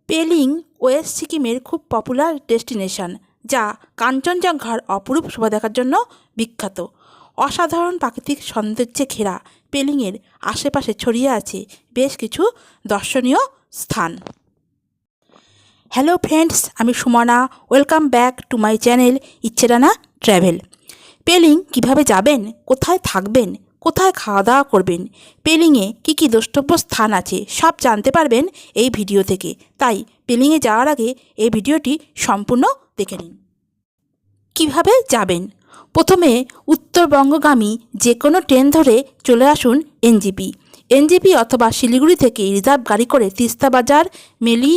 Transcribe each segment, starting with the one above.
Pelling West সিকিমের খুব popular destination, যা কাঞ্চনজঙ্ঘার অপরূপ শোভা দেখার জন্য বিখ্যাত। অসাধারণ প্রাকৃতিক সৌন্দর্যে ঘেরা পেলিংয়ের আশেপাশে ছড়িয়ে আছে বেশ কিছু দর্শনীয় স্থান। হ্যালো ফ্রেন্ডস, আমি Sumana. Welcome back to my channel Icchedana travel. Pelling কিভাবে যাবেন, কোথায় থাকবেন, কোথায় খাওয়া দাওয়া করবেন, পেলিংয়ে কী কী দ্রষ্টব্য স্থান আছে, সব জানতে পারবেন এই ভিডিও থেকে। তাই পেলিংয়ে যাওয়ার আগে এই ভিডিওটি সম্পূর্ণ দেখে নিন। কিভাবে যাবেন? প্রথমে উত্তরবঙ্গগামী যে কোনো ট্রেন ধরে চলে আসুন এনজেপি অথবা শিলিগুড়ি থেকে রিজার্ভ গাড়ি করে তিস্তা বাজার, মেলি,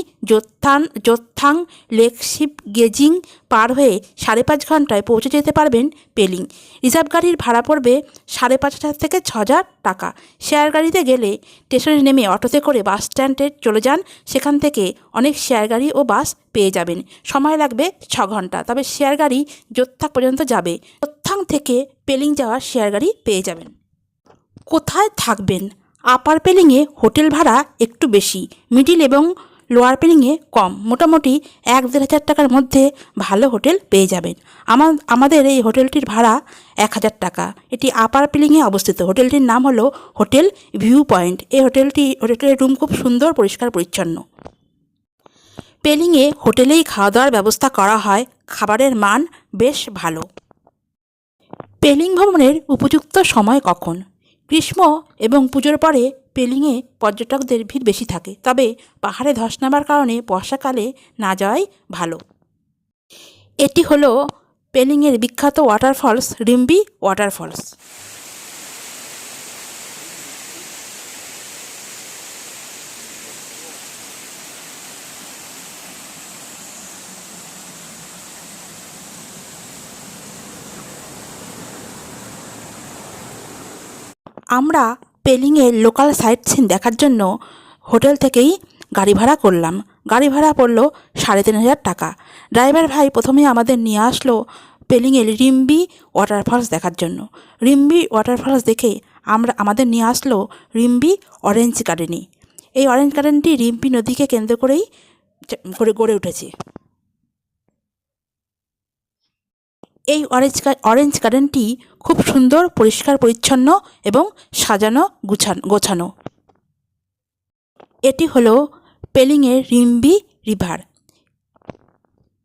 জোত্থাং, লেকশিপ, গেজিং পার হয়ে 5.5 ঘন্টায় পৌঁছে যেতে পারবেন পেলিং। রিজার্ভ গাড়ির ভাড়া পড়বে 5,500 থেকে 6,000 টাকা। শেয়ার গাড়িতে গেলে স্টেশনে নেমে অটোতে করে বাস স্ট্যান্ডে চলে যান। সেখান থেকে অনেক শেয়ার গাড়ি ও বাস পেয়ে যাবেন। সময় লাগবে 6 ঘন্টা, তবে শেয়ার গাড়ি জোত্থাং পর্যন্ত যাবে। জোত্থাং থেকে পেলিং যাওয়ার শেয়ার গাড়ি পেয়ে যাবেন। কোথায় থাকবেন? আপার পেলিংয়ে হোটেল ভাড়া একটু বেশি, মিডিল এবং লোয়ার পেলিংয়ে কম। মোটামুটি 1-1.5 হাজার টাকার মধ্যে ভালো হোটেল পেয়ে যাবেন। আমাদের এই হোটেলটির ভাড়া 1,000 টাকা। এটি আপার পেলিংয়ে অবস্থিত। হোটেলটির নাম হলো হোটেল ভিউ পয়েন্ট। এই হোটেলের রুম খুব সুন্দর, পরিষ্কার পরিচ্ছন্ন। পেলিংয়ে হোটেলেই খাওয়া দাওয়ার ব্যবস্থা করা হয়। খাবারের মান বেশ ভালো। পেলিং ভ্রমণের উপযুক্ত সময় কখন? গ্রীষ্ম এবং পুজোর পরে পেলিংয়ে পর্যটকদের ভিড় বেশি থাকে, তবে পাহাড়ে ধস নামার কারণে বর্ষাকালে না যাওয়াই ভালো। এটি হলো পেলিংয়ের বিখ্যাত ওয়াটারফলস, রিম্বি ওয়াটারফলস। আমরা পেলিংয়ের লোকাল সাইট সিন দেখার জন্য হোটেল থেকেই গাড়ি ভাড়া করলাম। গাড়ি ভাড়া পড়লো 3,500 টাকা। ড্রাইভার ভাই প্রথমে আমাদের নিয়ে আসলো পেলিংয়ের রিম্বি ওয়াটারফলস দেখার জন্য। রিম্বি ওয়াটারফলস দেখে আমাদের নিয়ে আসলো রিম্বি অরেঞ্জ গার্ডেনে। এই অরেঞ্জ গার্ডেনটি রিম্বি নদীকে কেন্দ্র করেই গড়ে উঠেছে। এই অরেঞ্জ গার্ডেনটি খুব সুন্দর, পরিষ্কার পরিচ্ছন্ন এবং সাজানো গোছানো। এটি হলো পেলিংয়ের রিম্বি রিভার।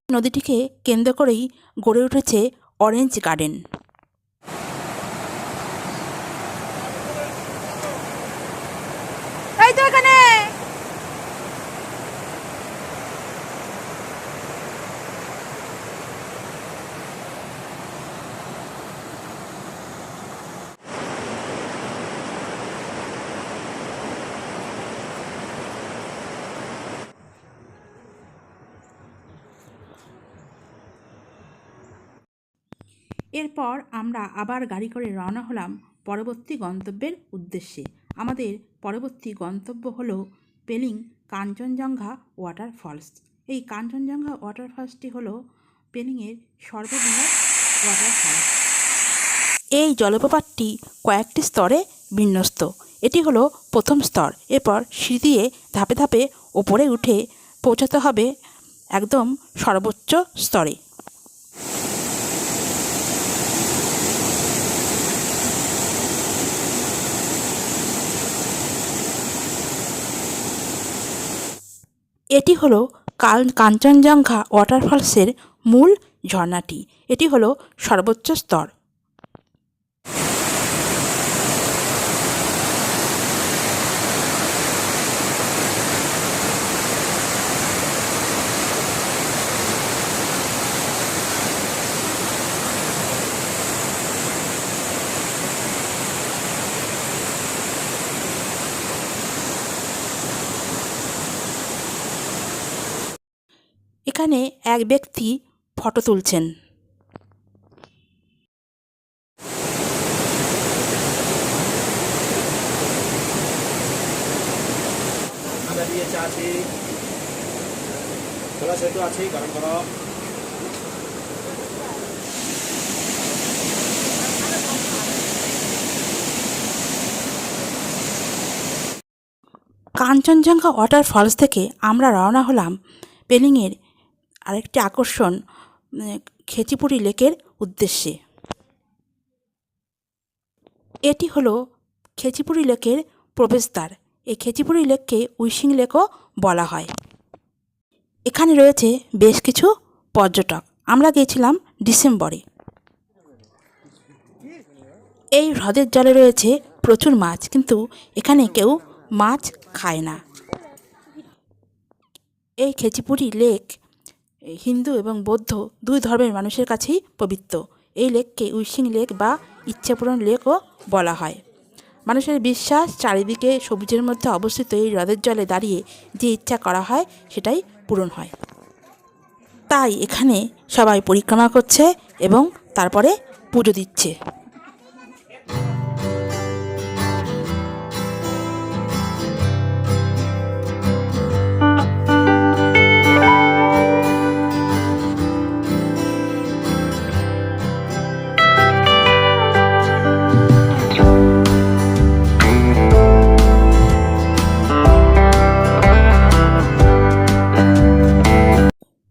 নদীটিকে কেন্দ্র করেই গড়ে উঠেছে অরেঞ্জ গার্ডেন। এই তো এখানে। এরপর আমরা আবার গাড়ি করে রওনা হলাম পরবর্তী গন্তব্যের উদ্দেশ্যে। আমাদের পরবর্তী গন্তব্য হলো পেলিং কাঞ্চনজঙ্ঘা ওয়াটারফলস। এই কাঞ্চনজঙ্ঘা ওয়াটারফলসটি হলো পেলিংয়ের সর্ববৃহৎ ওয়াটারফলস। এই জলপ্রপাতটি কয়েকটি স্তরে বিন্যস্ত। এটি হলো প্রথম স্তর। এরপর সিঁড়ি দিয়ে ধাপে ধাপে ওপরে উঠে পৌঁছাতে হবে একদম সর্বোচ্চ স্তরে। এটি হলো কাঞ্চনজঙ্ঘা ওয়াটারফলসের মূল ঝর্ণাটি। এটি হলো সর্বোচ্চ স্তর। এখানে এক ব্যক্তি ফটো তুলছেন। কাঞ্চনজঙ্ঘা ওয়াটারফলস থেকে আমরা রওনা হলাম পেলিংয়ের আরেকটি আকর্ষণ খেচিপুরি লেকের উদ্দেশ্যে। এটি হলো খেচিপুরি লেকের প্রবেশদ্বার। এই খেচিপুরি লেককে উইশিং লেকও বলা হয়। এখানে রয়েছে বেশ কিছু পর্যটক। আমরা গিয়েছিলাম ডিসেম্বরে। এই হ্রদের জলে রয়েছে প্রচুর মাছ, কিন্তু এখানে কেউ মাছ খায় না। এই খেচিপুরি লেক হিন্দু এবং বৌদ্ধ দুই ধর্মের মানুষের কাছেই পবিত্র। এই লেককে উইশিং লেক বা ইচ্ছাপূরণ লেকও বলা হয়। মানুষের বিশ্বাস, চারিদিকে সবুজের মধ্যে অবস্থিত এই হ্রদের জলে দাঁড়িয়ে যে ইচ্ছা করা হয় সেটাই পূরণ হয়। তাই এখানে সবাই পরিক্রমা করছে এবং তারপরে পুজো দিচ্ছে।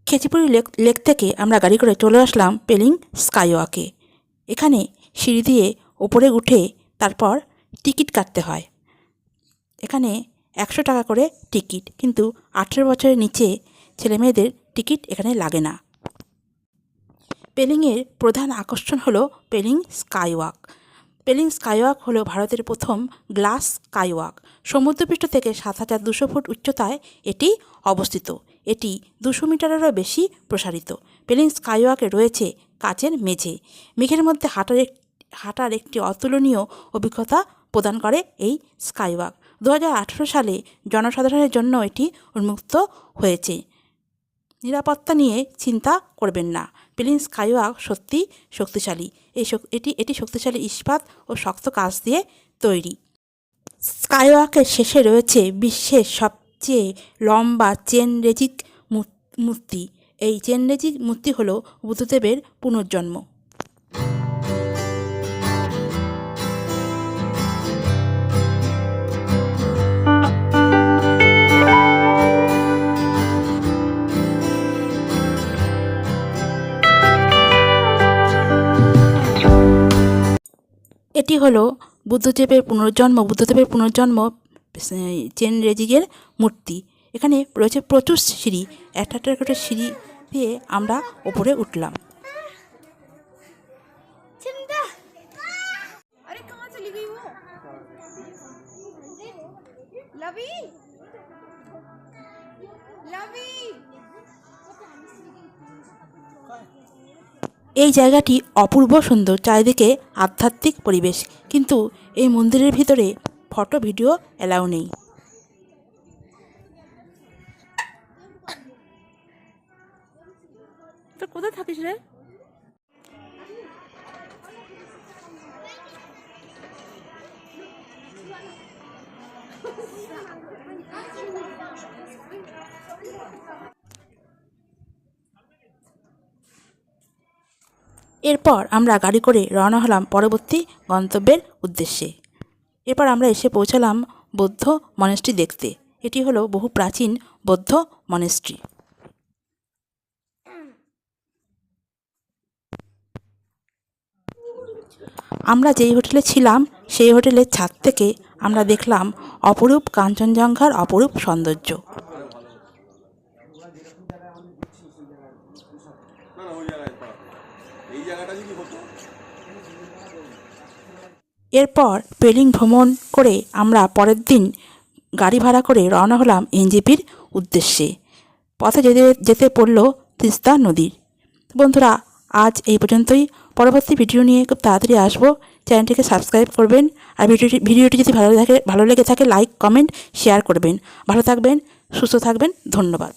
খেচিপুরি লেক থেকে আমরা গাড়ি করে চলে আসলাম পেলিং স্কাইওয়াকে। এখানে সিঁড়ি দিয়ে ওপরে উঠে তারপর টিকিট কাটতে হয়। এখানে 100 টাকা করে টিকিট, কিন্তু 18 বছরের নিচে ছেলেমেয়েদের টিকিট এখানে লাগে না। পেলিংয়ের প্রধান আকর্ষণ হলো পেলিং স্কাইওয়াক। পেলিং স্কাইওয়াক হলো ভারতের প্রথম গ্লাস স্কাইওয়াক। সমুদ্রপৃষ্ঠ থেকে 7200 ফুট উচ্চতায় এটি অবস্থিত। এটি 200 মিটারেরও বেশি প্রসারিত। পেলিং স্কাইওয়াকে রয়েছে কাচের মেঝে। মেঘের মধ্যে হাঁটার একটি অতুলনীয় অভিজ্ঞতা প্রদান করে এই স্কাইওয়াক। 2018 সালে জনসাধারণের জন্য এটি উন্মুক্ত হয়েছে। নিরাপত্তা নিয়ে চিন্তা করবেন না। পেলিং স্কাইওয়াক সত্যি শক্তিশালী। এটি শক্তিশালী ইস্পাত ও শক্ত কাঁচ দিয়ে তৈরি। স্কাইওয়াকের শেষে রয়েছে বিশ্বের সবচেয়ে লম্বা চেন রেজিক মূর্তি। এই চেন রেজিক মূর্তি হল বুদ্ধদেবের পুনর্জন্ম। এটি হলো বুদ্ধদেবের পুনর্জন্ম চেন রেজিকের মূর্তি। এখানে রয়েছে প্রচুর সিঁড়ি। একটা করে সিঁড়ি দিয়ে আমরা ওপরে উঠলাম। এই জায়গাটি অপূর্ব সুন্দর, চারিদিকে আধ্যাত্মিক পরিবেশ, কিন্তু এই মন্দিরের ভিতরে ফটো ভিডিও অ্যালাউ নেই। তো কোথায় থাকিস রে? এরপর আমরা গাড়ি করে রওনা হলাম পরবর্তী গন্তব্যের উদ্দেশ্যে। এরপর আমরা এসে পৌঁছালাম বৌদ্ধ মনেস্ট্রি দেখতে। এটি হলো বহু প্রাচীন বৌদ্ধ মনেস্ট্রি। আমরা যেই হোটেলে ছিলাম সেই হোটেলের ছাদ থেকে আমরা দেখলাম অপরূপ কাঞ্চনজঙ্ঘার অপরূপ সৌন্দর্য। এরপর পেলিং ভ্রমণ করে আমরা পরের দিন গাড়ি ভাড়া করে রওনা হলাম এনজেপির উদ্দেশ্যে। পথে যেতে পড়ল তিস্তা নদীর। বন্ধুরা, আজ এই পর্যন্তই। পরবর্তী ভিডিও নিয়ে খুব তাড়াতাড়ি আসবো। চ্যানেলটিকে সাবস্ক্রাইব করবেন, আর ভিডিওটি যদি ভালো লেগে থাকে লাইক, কমেন্ট, শেয়ার করবেন। ভালো থাকবেন, সুস্থ থাকবেন। ধন্যবাদ।